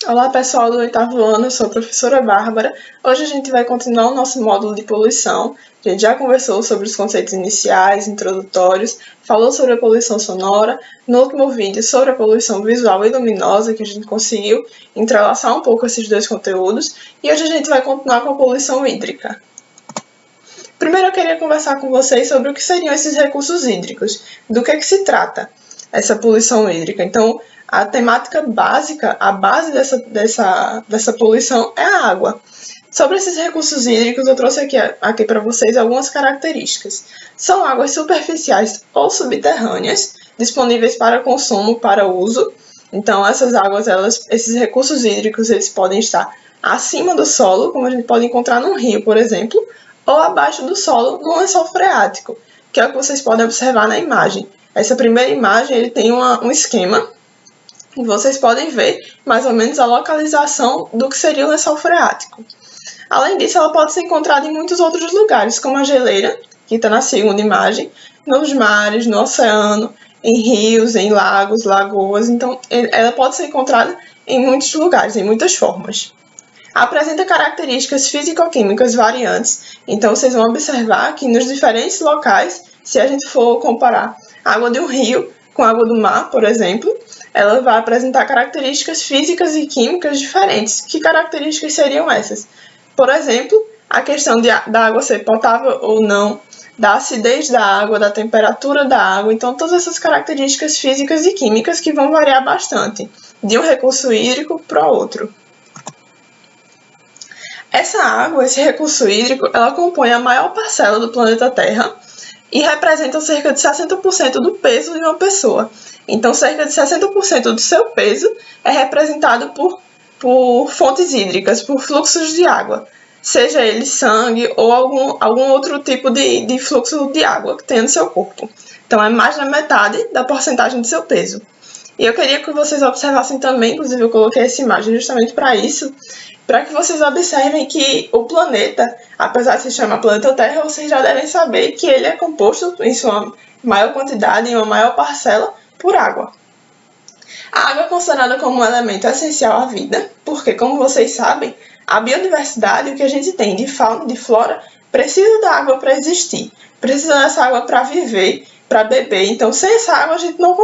Olá pessoal do 8º ano, eu sou a professora Bárbara. Hoje a gente vai continuar o nosso módulo de poluição. A gente já conversou sobre os conceitos iniciais, introdutórios, falou sobre a poluição sonora, no último vídeo sobre a poluição visual e luminosa, que a gente conseguiu entrelaçar um pouco esses dois conteúdos, e hoje a gente vai continuar com a poluição hídrica. Primeiro eu queria conversar com vocês sobre o que seriam esses recursos hídricos, do que se trata essa poluição hídrica. Então, a temática básica, a base dessa poluição é a água. Sobre esses recursos hídricos, eu trouxe aqui para vocês algumas características. São águas superficiais ou subterrâneas, disponíveis para consumo, para uso. Então, essas águas, esses recursos hídricos, eles podem estar acima do solo, como a gente pode encontrar num rio, por exemplo, ou abaixo do solo, num lençol freático, que é o que vocês podem observar na imagem. Essa primeira imagem ele tem um esquema, e vocês podem ver mais ou menos a localização do que seria o lençol freático. Além disso, ela pode ser encontrada em muitos outros lugares, como a geleira, que está na segunda imagem, nos mares, no oceano, em rios, em lagos, lagoas. Então, ela pode ser encontrada em muitos lugares, em muitas formas. Apresenta características físico-químicas variantes, então vocês vão observar que nos diferentes locais, se a gente for comparar a água de um rio com a água do mar, por exemplo, ela vai apresentar características físicas e químicas diferentes. Que características seriam essas? Por exemplo, a questão da água ser potável ou não, da acidez da água, da temperatura da água. Então, todas essas características físicas e químicas que vão variar bastante de um recurso hídrico para outro. Essa água, esse recurso hídrico, ela compõe a maior parcela do planeta Terra e representa cerca de 60% do peso de uma pessoa. Então, cerca de 60% do seu peso é representado por fontes hídricas, por fluxos de água, seja ele sangue ou algum outro tipo de fluxo de água que tem no seu corpo. Então, é mais da metade da porcentagem do seu peso. E eu queria que vocês observassem também, inclusive eu coloquei essa imagem justamente para isso, para que vocês observem que o planeta, apesar de se chamar planeta Terra, vocês já devem saber que ele é composto, em sua maior quantidade, em uma maior parcela, por água. A água é considerada como um elemento essencial à vida, porque, como vocês sabem, a biodiversidade, o que a gente tem de fauna e de flora, precisa da água para existir, precisa dessa água para viver, para beber. Então, sem essa água, a gente não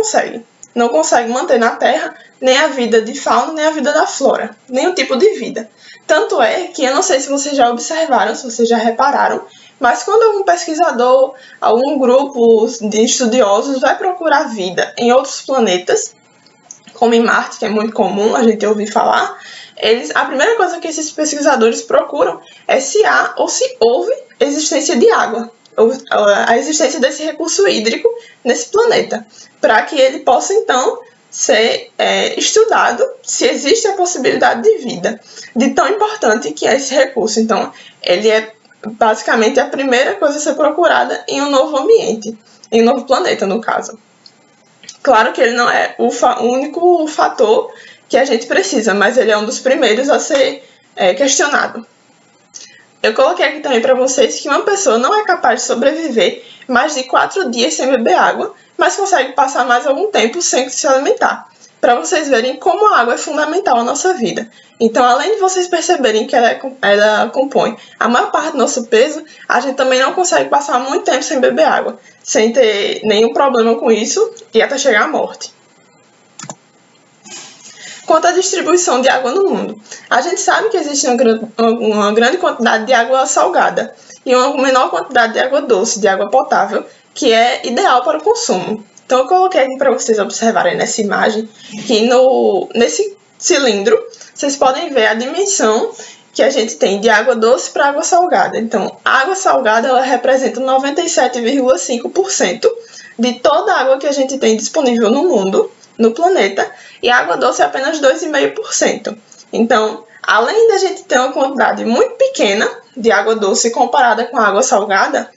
consegue manter na Terra nem a vida de fauna, nem a vida da flora, nem o tipo de vida. Tanto é que, eu não sei se vocês já observaram, se vocês já repararam, mas quando algum pesquisador, algum grupo de estudiosos vai procurar vida em outros planetas, como em Marte, que é muito comum a gente ouvir falar, a primeira coisa que esses pesquisadores procuram é se há ou se houve existência de água, a existência desse recurso hídrico nesse planeta, para que ele possa, então, ser estudado se existe a possibilidade de vida, de tão importante que é esse recurso. Então, ele é basicamente a primeira coisa a ser procurada em um novo ambiente, em um novo planeta, no caso. Claro que ele não é o único fator que a gente precisa, mas ele é um dos primeiros a ser questionado. Eu coloquei aqui também para vocês que uma pessoa não é capaz de sobreviver mais de 4 dias sem beber água, mas consegue passar mais algum tempo sem se alimentar, para vocês verem como a água é fundamental na nossa vida. Então, além de vocês perceberem que ela compõe a maior parte do nosso peso, a gente também não consegue passar muito tempo sem beber água, sem ter nenhum problema com isso e até chegar à morte. Quanto à distribuição de água no mundo, a gente sabe que existe uma grande quantidade de água salgada e uma menor quantidade de água doce, de água potável, que é ideal para o consumo. Então, eu coloquei aqui para vocês observarem nessa imagem que nesse cilindro vocês podem ver a dimensão que a gente tem de água doce para água salgada. Então, a água salgada ela representa 97,5% de toda a água que a gente tem disponível no mundo, no planeta, e a água doce é apenas 2,5%. Então, além da gente ter uma quantidade muito pequena de água doce comparada com a água salgada,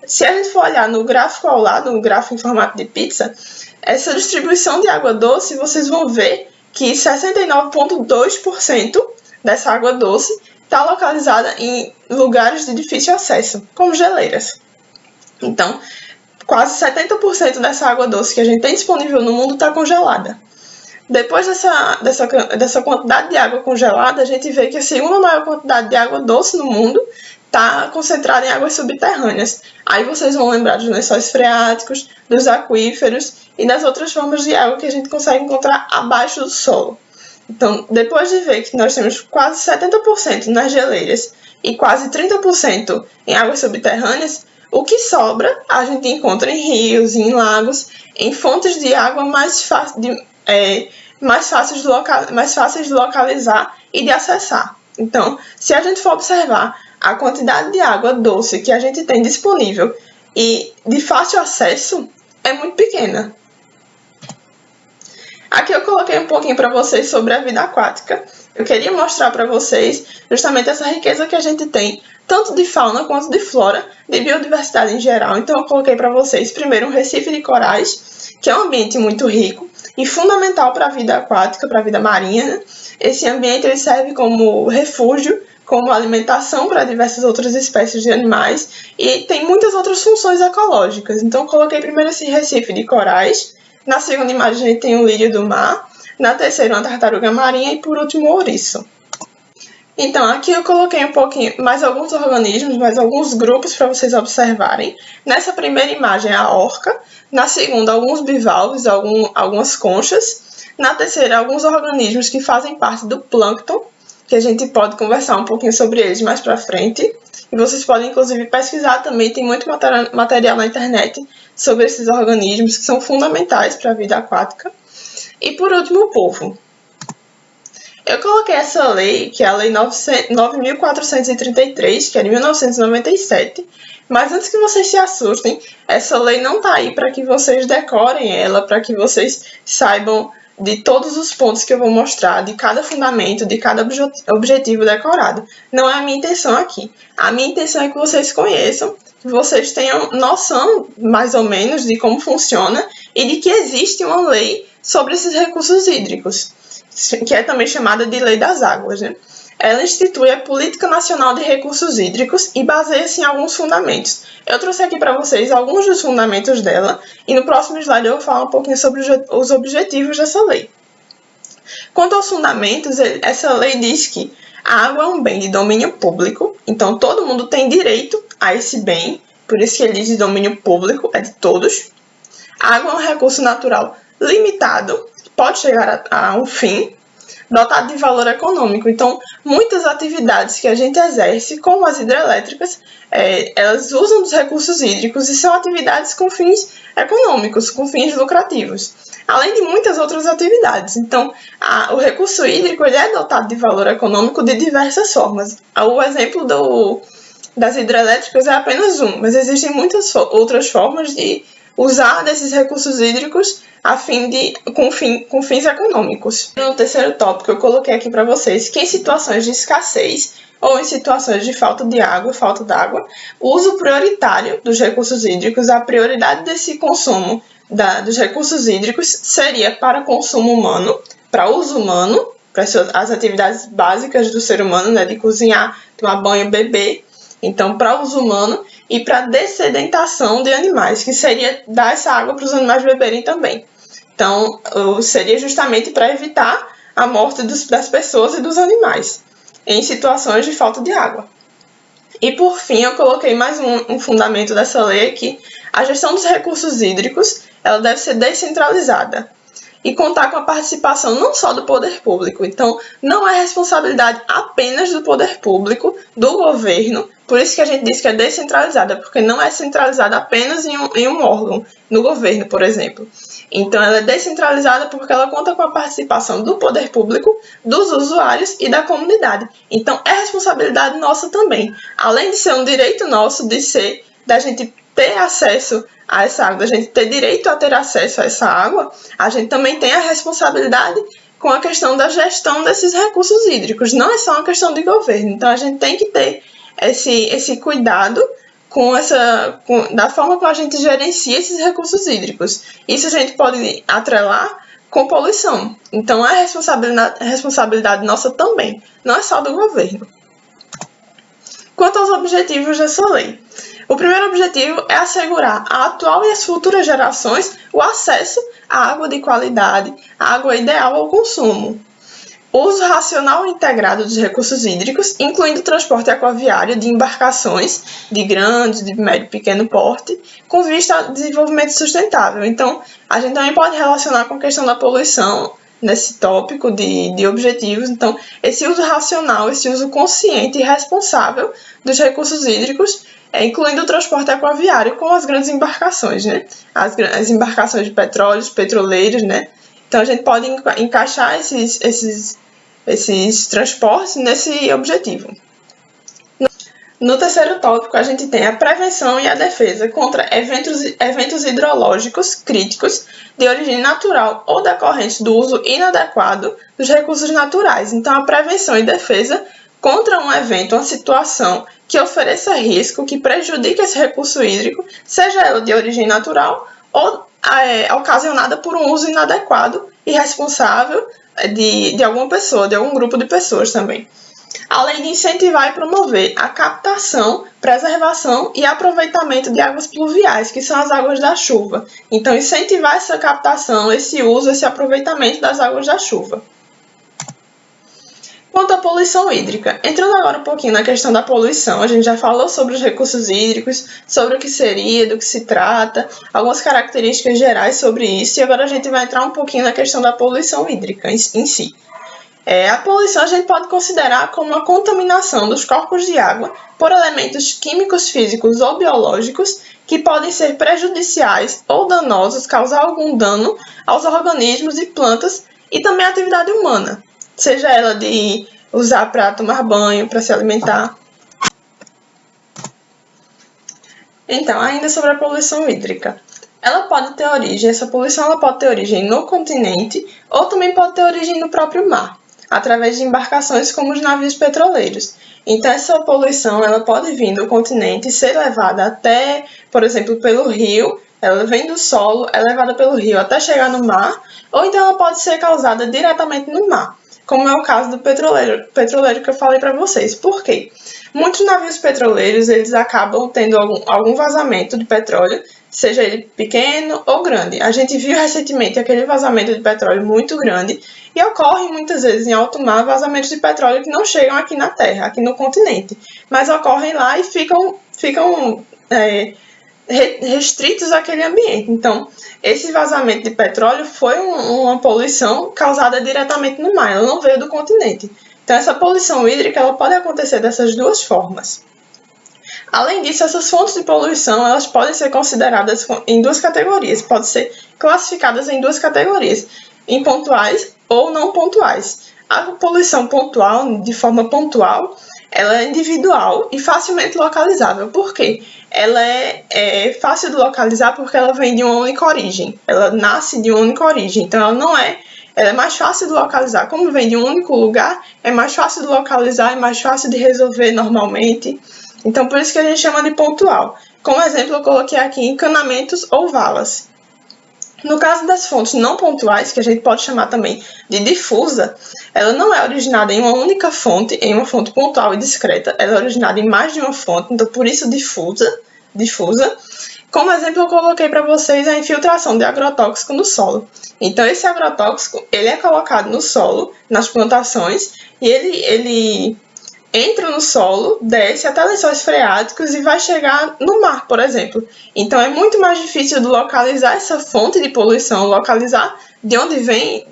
se a gente for olhar no gráfico ao lado, um gráfico em formato de pizza, essa distribuição de água doce, vocês vão ver que 69,2% dessa água doce está localizada em lugares de difícil acesso, como geleiras. Então, quase 70% dessa água doce que a gente tem disponível no mundo está congelada. Depois dessa quantidade de água congelada, a gente vê que a segunda maior quantidade de água doce no mundo está concentrada em águas subterrâneas. Aí vocês vão lembrar dos lençóis freáticos, dos aquíferos e das outras formas de água que a gente consegue encontrar abaixo do solo. Então, depois de ver que nós temos quase 70% nas geleiras e quase 30% em águas subterrâneas, o que sobra a gente encontra em rios, em lagos, em fontes de água mais fáceis de localizar e de acessar. Então, se a gente for observar a quantidade de água doce que a gente tem disponível e de fácil acesso, é muito pequena. Aqui eu coloquei um pouquinho para vocês sobre a vida aquática. Eu queria mostrar para vocês justamente essa riqueza que a gente tem, tanto de fauna quanto de flora, de biodiversidade em geral. Então eu coloquei para vocês primeiro um recife de corais, que é um ambiente muito rico e fundamental para a vida aquática, para a vida marinha, né? Esse ambiente ele serve como refúgio, como alimentação para diversas outras espécies de animais e tem muitas outras funções ecológicas. Então eu coloquei primeiro esse recife de corais. Na segunda imagem a gente tem o lírio do mar, na terceira uma tartaruga marinha e por último o ouriço. Então aqui eu coloquei um pouquinho mais alguns organismos, mais alguns grupos para vocês observarem. Nessa primeira imagem a orca, na segunda alguns bivalves, algumas conchas, na terceira alguns organismos que fazem parte do plâncton, que a gente pode conversar um pouquinho sobre eles mais para frente. E vocês podem inclusive pesquisar também, tem muito material na internet sobre esses organismos que são fundamentais para a vida aquática. E por último, o polvo. Eu coloquei essa lei, que é a Lei 9.433, que é de 1997, mas antes que vocês se assustem, essa lei não está aí para que vocês decorem ela, para que vocês saibam de todos os pontos que eu vou mostrar, de cada fundamento, de cada objetivo decorado. Não é a minha intenção aqui. A minha intenção é que vocês conheçam, que vocês tenham noção, mais ou menos, de como funciona e de que existe uma lei sobre esses recursos hídricos, que é também chamada de Lei das Águas, né? Ela institui a Política Nacional de Recursos Hídricos e baseia-se em alguns fundamentos. Eu trouxe aqui para vocês alguns dos fundamentos dela e no próximo slide eu vou falar um pouquinho sobre os objetivos dessa lei. Quanto aos fundamentos, essa lei diz que a água é um bem de domínio público, então todo mundo tem direito a esse bem, por isso que ele diz de domínio público, é de todos. A água é um recurso natural limitado, pode chegar a um fim, dotado de valor econômico. Então, muitas atividades que a gente exerce, como as hidrelétricas, elas usam dos recursos hídricos e são atividades com fins econômicos, com fins lucrativos, além de muitas outras atividades. Então, o recurso hídrico ele é dotado de valor econômico de diversas formas. O exemplo das hidrelétricas é apenas um, mas existem muitas outras formas de usar desses recursos hídricos com fins econômicos. No terceiro tópico, eu coloquei aqui para vocês que em situações de escassez ou em situações de falta d'água, o uso prioritário dos recursos hídricos, a prioridade desse consumo dos recursos hídricos seria para consumo humano, para uso humano, para as atividades básicas do ser humano, né, de cozinhar, tomar banho, beber. Então, para uso humano e para dessedentação de animais, que seria dar essa água para os animais beberem também. Então, seria justamente para evitar a morte das pessoas e dos animais em situações de falta de água. E, por fim, eu coloquei mais um fundamento dessa lei aqui. A gestão dos recursos hídricos ela deve ser descentralizada e contar com a participação não só do poder público. Então, não é responsabilidade apenas do poder público, do governo, por isso que a gente diz que é descentralizada, porque não é centralizada apenas em um órgão, no governo, por exemplo. Então, ela é descentralizada porque ela conta com a participação do poder público, dos usuários e da comunidade. Então, é responsabilidade nossa também. Além de ser um direito nosso, da gente ter acesso a essa água, da gente ter direito a ter acesso a essa água, a gente também tem a responsabilidade com a questão da gestão desses recursos hídricos. Não é só uma questão de governo. Então, a gente tem que ter esse cuidado da forma como a gente gerencia esses recursos hídricos. Isso a gente pode atrelar com poluição. Então, é responsabilidade nossa também, não é só do governo. Quanto aos objetivos dessa lei, o primeiro objetivo é assegurar à atual e às futuras gerações o acesso a água de qualidade, a água ideal ao consumo. O uso racional e integrado dos recursos hídricos, incluindo o transporte aquaviário de embarcações de grande, de médio e pequeno porte, com vista ao desenvolvimento sustentável. Então, a gente também pode relacionar com a questão da poluição nesse tópico de objetivos. Então, esse uso racional, esse uso consciente e responsável dos recursos hídricos, incluindo o transporte aquaviário com as grandes embarcações, né? As embarcações de petróleo, os petroleiros, né? Então, a gente pode encaixar esses transportes nesse objetivo. No terceiro tópico, a gente tem a prevenção e a defesa contra eventos hidrológicos críticos de origem natural ou decorrentes do uso inadequado dos recursos naturais. Então, a prevenção e defesa contra um evento, uma situação que ofereça risco, que prejudique esse recurso hídrico, seja ela de origem natural ou ocasionada por um uso inadequado e irresponsável de alguma pessoa, de algum grupo de pessoas também. Além de incentivar e promover a captação, preservação e aproveitamento de águas pluviais, que são as águas da chuva. Então, incentivar essa captação, esse uso, esse aproveitamento das águas da chuva. Quanto à poluição hídrica, entrando agora um pouquinho na questão da poluição, a gente já falou sobre os recursos hídricos, sobre o que seria, do que se trata, algumas características gerais sobre isso, e agora a gente vai entrar um pouquinho na questão da poluição hídrica em si. A poluição a gente pode considerar como a contaminação dos corpos de água por elementos químicos, físicos ou biológicos que podem ser prejudiciais ou danosos, causar algum dano aos organismos e plantas e também à atividade humana, seja ela de usar para tomar banho, para se alimentar. Então, ainda sobre a poluição hídrica. Essa poluição ela pode ter origem no continente ou também pode ter origem no próprio mar, através de embarcações como os navios petroleiros. Então, essa poluição ela pode vir do continente e ser levada até, por exemplo, pelo rio, ela vem do solo, é levada pelo rio até chegar no mar, ou então ela pode ser causada diretamente no mar, como é o caso do petroleiro que eu falei para vocês. Por quê? Muitos navios petroleiros eles acabam tendo algum vazamento de petróleo, seja ele pequeno ou grande. A gente viu recentemente aquele vazamento de petróleo muito grande e ocorre muitas vezes em alto mar vazamentos de petróleo que não chegam aqui na Terra, aqui no continente, mas ocorrem lá e ficam restritos àquele ambiente. Então, esse vazamento de petróleo foi uma poluição causada diretamente no mar, ela não veio do continente. Então, essa poluição hídrica ela pode acontecer dessas duas formas. Além disso, essas fontes de poluição elas podem ser consideradas em duas categorias, podem ser classificadas em duas categorias, em pontuais ou não pontuais. A poluição pontual, de forma pontual, ela é individual e facilmente localizável. Por quê? Ela é fácil de localizar porque ela vem de uma única origem, ela nasce de uma única origem, então ela é mais fácil de localizar. Como vem de um único lugar, é mais fácil de localizar, é mais fácil de resolver normalmente. Então, por isso que a gente chama de pontual. Como exemplo, eu coloquei aqui encanamentos ou valas. No caso das fontes não pontuais, que a gente pode chamar também de difusa, ela não é originada em uma única fonte, em uma fonte pontual e discreta, ela é originada em mais de uma fonte, então por isso difusa. Como exemplo, eu coloquei para vocês a infiltração de agrotóxico no solo. Então, esse agrotóxico, ele é colocado no solo, nas plantações, e ele entra no solo, desce até lençóis freáticos e vai chegar no mar, por exemplo. Então, é muito mais difícil de localizar essa fonte de poluição, localizar de onde vem,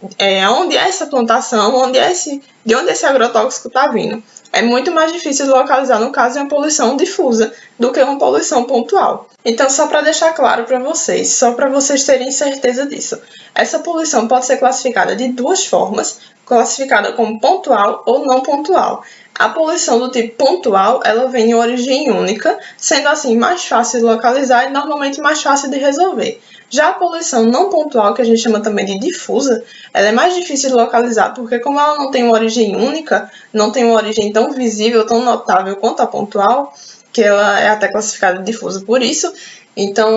onde é essa plantação, de onde esse agrotóxico está vindo. É muito mais difícil de localizar, no caso, de uma poluição difusa do que uma poluição pontual. Então, só para deixar claro para vocês, só para vocês terem certeza disso, essa poluição pode ser classificada de duas formas, classificada como pontual ou não pontual. A poluição do tipo pontual, ela vem em origem única, sendo assim mais fácil de localizar e normalmente mais fácil de resolver. Já a poluição não pontual, que a gente chama também de difusa, ela é mais difícil de localizar porque como ela não tem uma origem única, não tem uma origem tão visível, tão notável quanto a pontual, que ela é até classificada de difusa por isso, então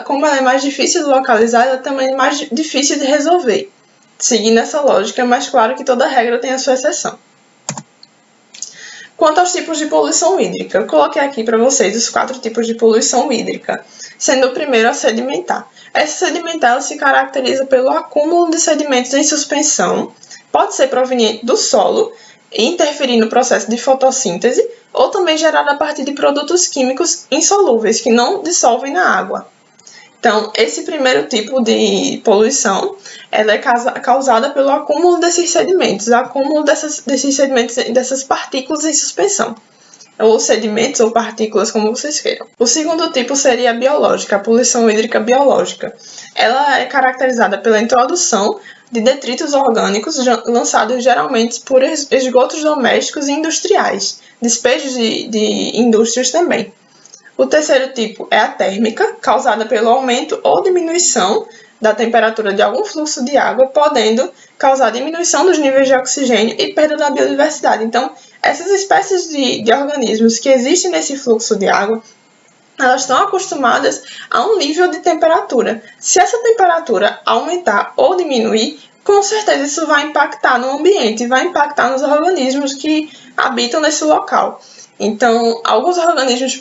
como ela é mais difícil de localizar, ela também é mais difícil de resolver. Seguindo essa lógica, é mais claro que toda regra tem a sua exceção. Quanto aos tipos de poluição hídrica, eu coloquei aqui para vocês os 4 tipos de poluição hídrica, sendo o primeiro a sedimentar. Essa sedimentar se caracteriza pelo acúmulo de sedimentos em suspensão, pode ser proveniente do solo e interferir no processo de fotossíntese, ou também gerado a partir de produtos químicos insolúveis que não dissolvem na água. Então, esse primeiro tipo de poluição ela é causada pelo acúmulo desses sedimentos, desses sedimentos, dessas partículas em suspensão, ou sedimentos ou partículas, como vocês queiram. O segundo tipo seria a biológica, a poluição hídrica biológica. Ela é caracterizada pela introdução de detritos orgânicos lançados geralmente por esgotos domésticos e industriais, despejos de indústrias também. O terceiro tipo é a térmica, causada pelo aumento ou diminuição da temperatura de algum fluxo de água, podendo causar diminuição dos níveis de oxigênio e perda da biodiversidade. Então, essas espécies de organismos que existem nesse fluxo de água, elas estão acostumadas a um nível de temperatura. Se essa temperatura aumentar ou diminuir, com certeza isso vai impactar no ambiente, vai impactar nos organismos que habitam nesse local. Então, alguns organismos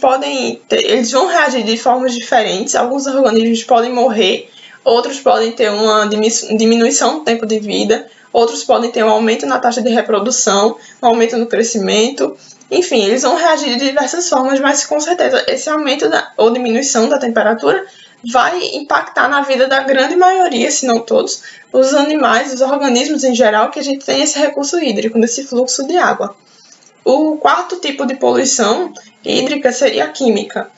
eles vão reagir de formas diferentes, alguns organismos podem morrer, outros podem ter uma diminuição no tempo de vida, outros podem ter um aumento na taxa de reprodução, um aumento no crescimento. Enfim, eles vão reagir de diversas formas, mas com certeza esse aumento ou diminuição da temperatura vai impactar na vida da grande maioria, se não todos, os animais, os organismos em geral, que a gente tem esse recurso hídrico, nesse fluxo de água. O quarto tipo de poluição hídrica seria a química,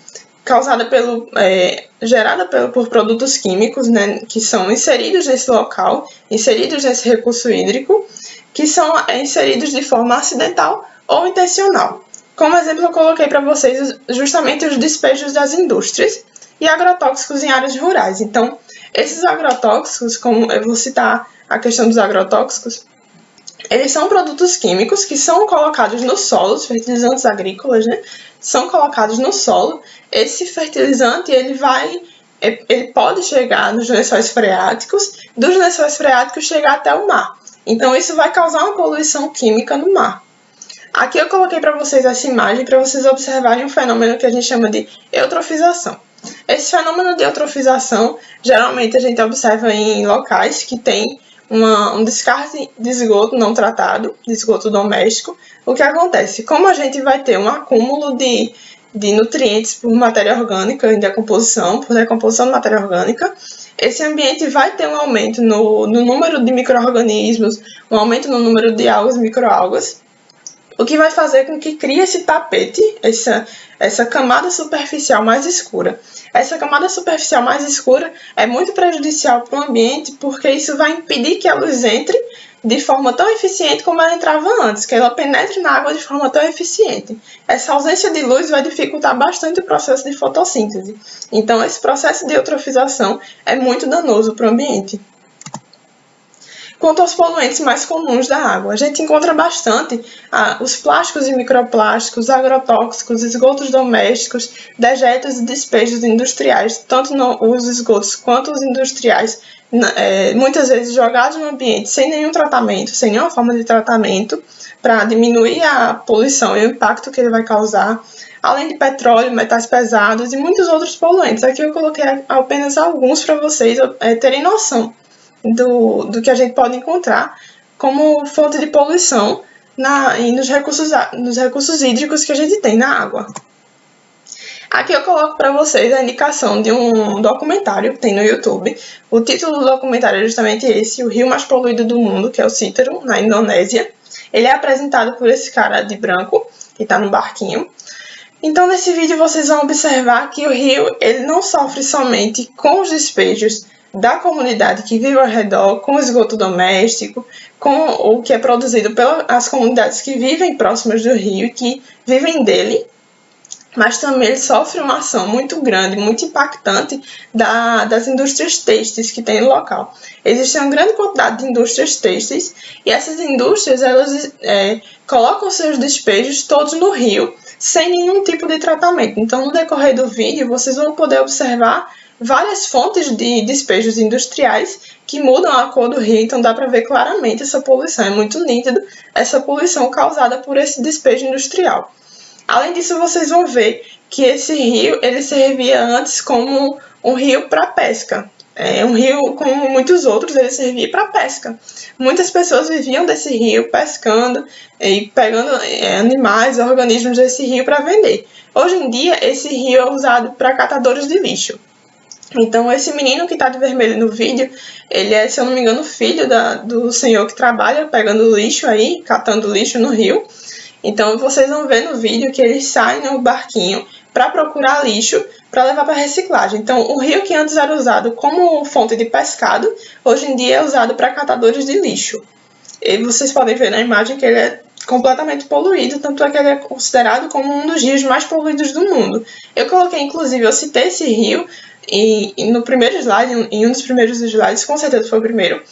gerada por produtos químicos, né, que são inseridos nesse local, inseridos nesse recurso hídrico, que são inseridos de forma acidental ou intencional. Como exemplo, eu coloquei para vocês justamente os despejos das indústrias e agrotóxicos em áreas rurais. Então, esses agrotóxicos, como eu vou citar a questão dos agrotóxicos, eles são produtos químicos que são colocados no solo, os fertilizantes agrícolas, né? São colocados no solo. Esse fertilizante ele pode chegar nos lençóis freáticos, dos lençóis freáticos chegar até o mar. Então, isso vai causar uma poluição química no mar. Aqui eu coloquei para vocês essa imagem para vocês observarem um fenômeno que a gente chama de eutrofização. Esse fenômeno de eutrofização, geralmente a gente observa em locais que tem um descarte de esgoto não tratado, de esgoto doméstico. O que acontece? Como a gente vai ter um acúmulo de nutrientes por matéria orgânica, por decomposição de matéria orgânica, esse ambiente vai ter um aumento no número de micro-organismos, um aumento no número de algas e microalgas, o que vai fazer com que crie esse tapete, essa camada superficial mais escura. Essa camada superficial mais escura é muito prejudicial para o ambiente, porque isso vai impedir que a luz entre de forma tão eficiente como ela entrava antes, que ela penetre na água de forma tão eficiente. Essa ausência de luz vai dificultar bastante o processo de fotossíntese. Então, esse processo de eutrofização é muito danoso para o ambiente. Quanto aos poluentes mais comuns da água, a gente encontra bastante os plásticos e microplásticos, agrotóxicos, esgotos domésticos, dejetos e despejos industriais, tanto os esgotos quanto os industriais, muitas vezes jogados no ambiente sem nenhum tratamento, sem nenhuma forma de tratamento, para diminuir a poluição e o impacto que ele vai causar, além de petróleo, metais pesados e muitos outros poluentes. Aqui eu coloquei apenas alguns para vocês terem noção do que a gente pode encontrar como fonte de poluição nos recursos hídricos que a gente tem na água. Aqui eu coloco para vocês a indicação de um documentário que tem no YouTube. O título do documentário é justamente esse, O Rio Mais Poluído do Mundo, que é o Cícero, na Indonésia. Ele é apresentado por esse cara de branco, que está no barquinho. Então, nesse vídeo vocês vão observar que o rio ele não sofre somente com os despejos da comunidade que vive ao redor, com o esgoto doméstico, com o que é produzido pelas comunidades que vivem próximas do rio e que vivem dele, mas também ele sofre uma ação muito grande, muito impactante das indústrias têxteis que tem no local. Existe uma grande quantidade de indústrias têxteis e essas indústrias elas colocam seus despejos todos no rio, sem nenhum tipo de tratamento. Então, no decorrer do vídeo, vocês vão poder observar várias fontes de despejos industriais que mudam a cor do rio, então dá para ver claramente essa poluição, é muito nítido essa poluição causada por esse despejo industrial. Além disso, vocês vão ver que esse rio ele servia antes como um rio para pesca. É um rio, como muitos outros, ele servia para pesca. Muitas pessoas viviam desse rio pescando e pegando animais, organismos desse rio para vender. Hoje em dia, esse rio é usado para catadores de lixo. Então, esse menino que está de vermelho no vídeo, ele é, se eu não me engano, filho do senhor que trabalha pegando lixo aí, catando lixo no rio. Então, vocês vão ver no vídeo que eles saem no barquinho para procurar lixo para levar para reciclagem. Então, o rio que antes era usado como fonte de pescado, hoje em dia é usado para catadores de lixo. E vocês podem ver na imagem que ele é completamente poluído, tanto é que ele é considerado como um dos rios mais poluídos do mundo. Eu coloquei, inclusive, eu citei esse rio e no primeiro slide, em um dos primeiros slides, com certeza foi o primeiro,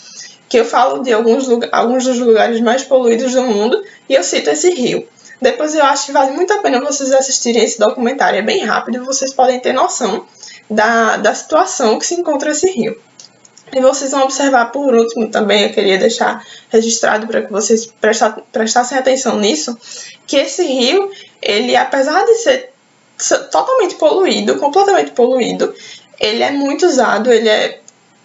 que eu falo de alguns dos lugares mais poluídos do mundo e eu cito esse rio. Depois eu acho que vale muito a pena vocês assistirem esse documentário, é bem rápido e vocês podem ter noção da situação que se encontra esse rio. E vocês vão observar por último também, eu queria deixar registrado para que vocês prestassem atenção nisso, que esse rio, ele apesar de ser totalmente poluído, completamente poluído, ele é muito usado, ele é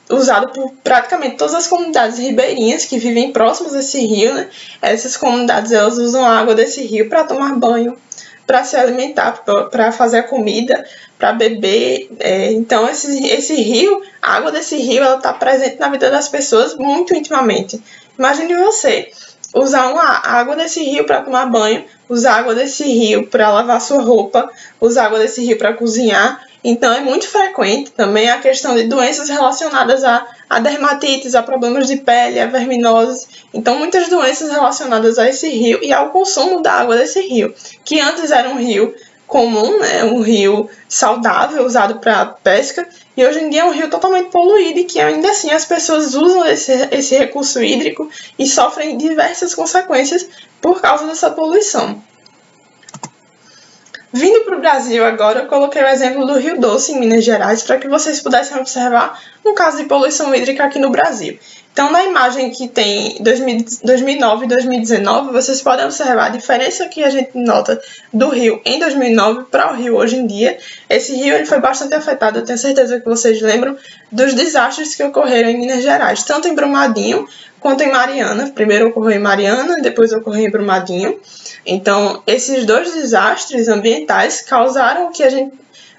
usado por praticamente todas as comunidades ribeirinhas que vivem próximas desse rio, né? Essas comunidades, elas usam a água desse rio para tomar banho, para se alimentar, para fazer a comida, para beber. Então, esse rio, a água desse rio, ela está presente na vida das pessoas muito intimamente. Imagine você usar a água desse rio para tomar banho, usar a água desse rio para lavar sua roupa, usar a água desse rio para cozinhar. Então, é muito frequente também a questão de doenças relacionadas a dermatites, a problemas de pele, a verminoses. Então, muitas doenças relacionadas a esse rio e ao consumo da água desse rio, que antes era um rio comum, né, um rio saudável, usado para pesca, e hoje em dia é um rio totalmente poluído e que ainda assim as pessoas usam esse recurso hídrico e sofrem diversas consequências por causa dessa poluição. Vindo para o Brasil agora, eu coloquei o exemplo do Rio Doce, em Minas Gerais, para que vocês pudessem observar um caso de poluição hídrica aqui no Brasil. Então, na imagem que tem 2009 e 2019, vocês podem observar a diferença que a gente nota do rio em 2009 para o rio hoje em dia. Esse rio ele foi bastante afetado, eu tenho certeza que vocês lembram dos desastres que ocorreram em Minas Gerais, tanto em Brumadinho quanto em Mariana. Primeiro ocorreu em Mariana, depois ocorreu em Brumadinho. Então, esses dois desastres ambientais causaram que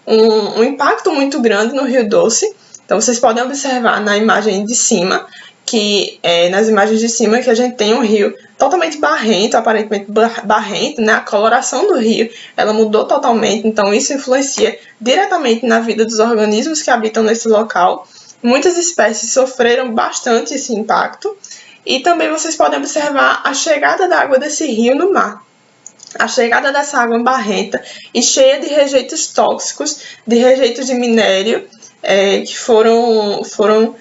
um impacto muito grande no Rio Doce. Então, vocês podem observar na imagem de cima, nas imagens de cima, que a gente tem um rio totalmente barrento, aparentemente barrento, né? A coloração do rio, ela mudou totalmente, então isso influencia diretamente na vida dos organismos que habitam nesse local. Muitas espécies sofreram bastante esse impacto, e também vocês podem observar a chegada da água desse rio no mar. A chegada dessa água barrenta e cheia de rejeitos tóxicos, de rejeitos de minério, que foram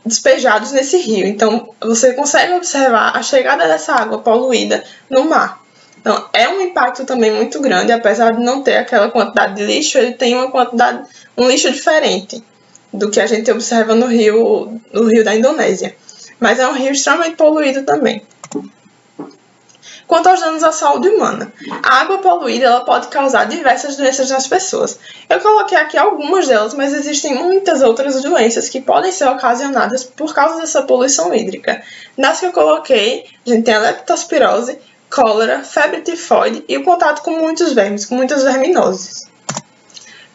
despejados nesse rio. Então, você consegue observar a chegada dessa água poluída no mar. Então, é um impacto também muito grande, apesar de não ter aquela quantidade de lixo, ele tem um lixo diferente do que a gente observa no rio da Indonésia. Mas é um rio extremamente poluído também. Quanto aos danos à saúde humana, a água poluída ela pode causar diversas doenças nas pessoas. Eu coloquei aqui algumas delas, mas existem muitas outras doenças que podem ser ocasionadas por causa dessa poluição hídrica. Nas que eu coloquei, a gente tem a leptospirose, cólera, febre tifoide e o contato com muitos vermes, com muitas verminoses.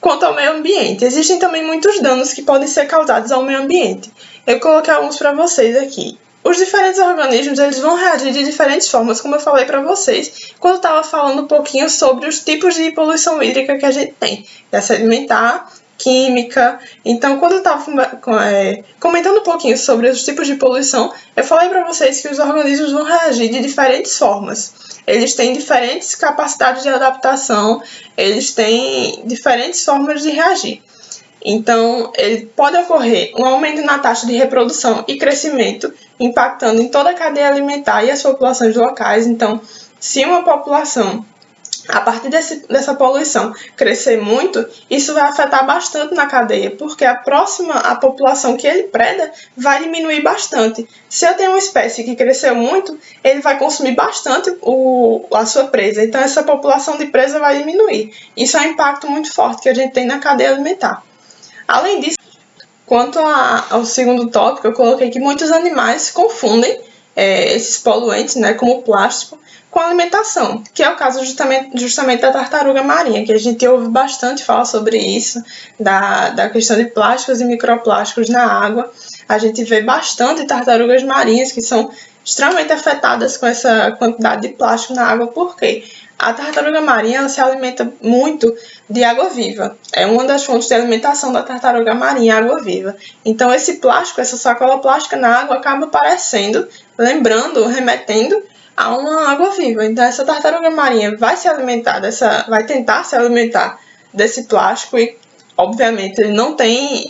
Quanto ao meio ambiente, existem também muitos danos que podem ser causados ao meio ambiente. Eu coloquei alguns para vocês aqui. Os diferentes organismos eles vão reagir de diferentes formas, como eu falei para vocês, quando estava falando um pouquinho sobre os tipos de poluição hídrica que a gente tem, sedimentar, química. Então, quando eu estava comentando um pouquinho sobre os tipos de poluição, eu falei para vocês que os organismos vão reagir de diferentes formas. Eles têm diferentes capacidades de adaptação, eles têm diferentes formas de reagir. Então, ele pode ocorrer um aumento na taxa de reprodução e crescimento, impactando em toda a cadeia alimentar e as populações locais. Então, se uma população, a partir dessa poluição, crescer muito, isso vai afetar bastante na cadeia, porque a população que ele preda vai diminuir bastante. Se eu tenho uma espécie que cresceu muito, ele vai consumir bastante a sua presa, então essa população de presa vai diminuir. Isso é um impacto muito forte que a gente tem na cadeia alimentar. Além disso, Quanto ao segundo tópico, eu coloquei que muitos animais confundem esses poluentes, né, como plástico, com alimentação, que é o caso justamente da tartaruga marinha, que a gente ouve bastante falar sobre isso, da questão de plásticos e microplásticos na água. A gente vê bastante tartarugas marinhas que são extremamente afetadas com essa quantidade de plástico na água, porque a tartaruga marinha ela se alimenta muito de água viva. É uma das fontes de alimentação da tartaruga marinha, água viva. Então, esse plástico, essa sacola plástica na água acaba aparecendo, lembrando, remetendo a uma água viva. Então, essa tartaruga marinha vai se alimentar vai tentar se alimentar desse plástico e, obviamente, ele não tem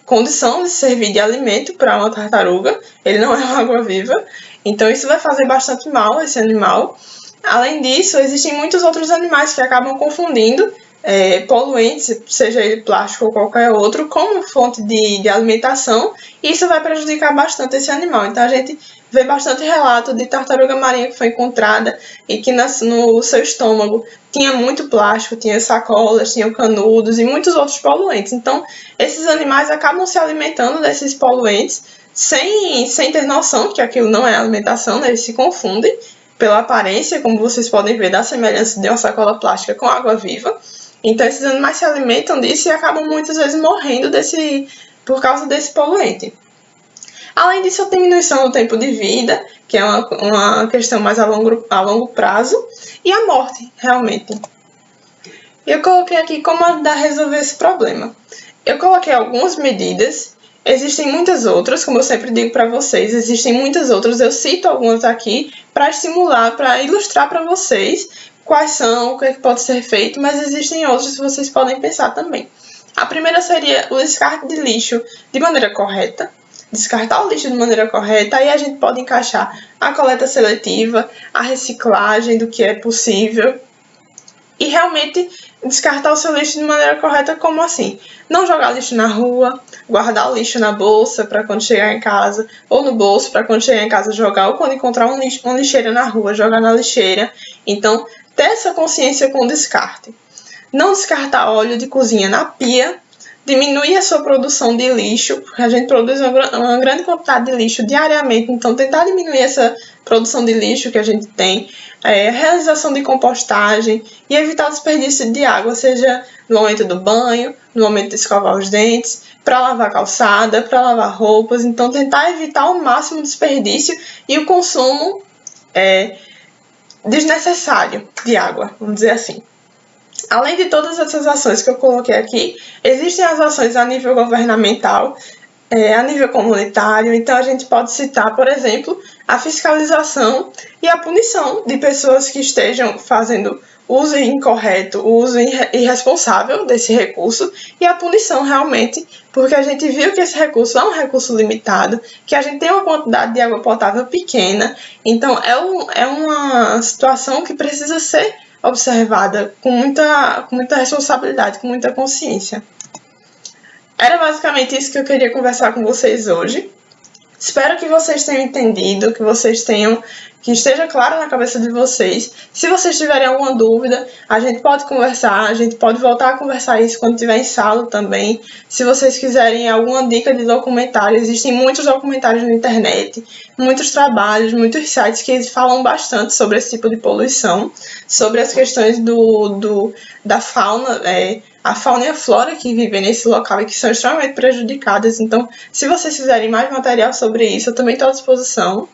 condição de servir de alimento para uma tartaruga. Ele não é uma água viva. Então, isso vai fazer bastante mal a esse animal. Além disso, existem muitos outros animais que acabam confundindo poluentes, seja ele plástico ou qualquer outro, como fonte de alimentação, e isso vai prejudicar bastante esse animal. Então, a gente vê bastante relato de tartaruga marinha que foi encontrada e que no seu estômago tinha muito plástico, tinha sacolas, tinha canudos e muitos outros poluentes. Então, esses animais acabam se alimentando desses poluentes sem ter noção que aquilo não é alimentação, né? Eles se confundem pela aparência, como vocês podem ver, da semelhança de uma sacola plástica com água viva. Então, esses animais se alimentam disso e acabam muitas vezes morrendo por causa desse poluente. Além disso, a diminuição do tempo de vida, que é uma questão mais a longo prazo, e a morte, realmente. Eu coloquei aqui como ajudar a resolver esse problema. Eu coloquei algumas medidas. Existem muitas outras, como eu sempre digo para vocês, existem muitas outras, eu cito algumas aqui para estimular, para ilustrar para vocês quais são, o que pode ser feito, mas existem outras que vocês podem pensar também. A primeira seria o descarte de lixo de maneira correta, descartar o lixo de maneira correta, aí a gente pode encaixar a coleta seletiva, a reciclagem do que é possível, e realmente descartar o seu lixo de maneira correta, como assim? Não jogar lixo na rua, guardar o lixo na bolsa para quando chegar em casa, ou no bolso para quando chegar em casa jogar, ou quando encontrar uma lixeira na rua, jogar na lixeira. Então, ter essa consciência com o descarte. Não descartar óleo de cozinha na pia, diminuir a sua produção de lixo, porque a gente produz uma grande quantidade de lixo diariamente, então tentar diminuir essa produção de lixo que a gente tem, realização de compostagem e evitar o desperdício de água, seja no momento do banho, no momento de escovar os dentes, para lavar calçada, para lavar roupas, então tentar evitar ao máximo o desperdício e o consumo desnecessário de água, vamos dizer assim. Além de todas essas ações que eu coloquei aqui, existem as ações a nível governamental, a nível comunitário. Então, a gente pode citar, por exemplo, a fiscalização e a punição de pessoas que estejam fazendo uso incorreto, uso irresponsável desse recurso, e a punição realmente, porque a gente viu que esse recurso é um recurso limitado, que a gente tem uma quantidade de água potável pequena, então é uma situação que precisa ser observada com muita responsabilidade, com muita consciência. Era basicamente isso que eu queria conversar com vocês hoje. Espero que vocês tenham entendido, que esteja claro na cabeça de vocês. Se vocês tiverem alguma dúvida, a gente pode conversar, a gente pode voltar a conversar isso quando tiver em sala também. Se vocês quiserem alguma dica de documentário, existem muitos documentários na internet, muitos trabalhos, muitos sites que falam bastante sobre esse tipo de poluição, sobre as questões da fauna, a fauna e a flora que vivem nesse local e que são extremamente prejudicadas. Então, se vocês quiserem mais material sobre isso, eu também estou à disposição.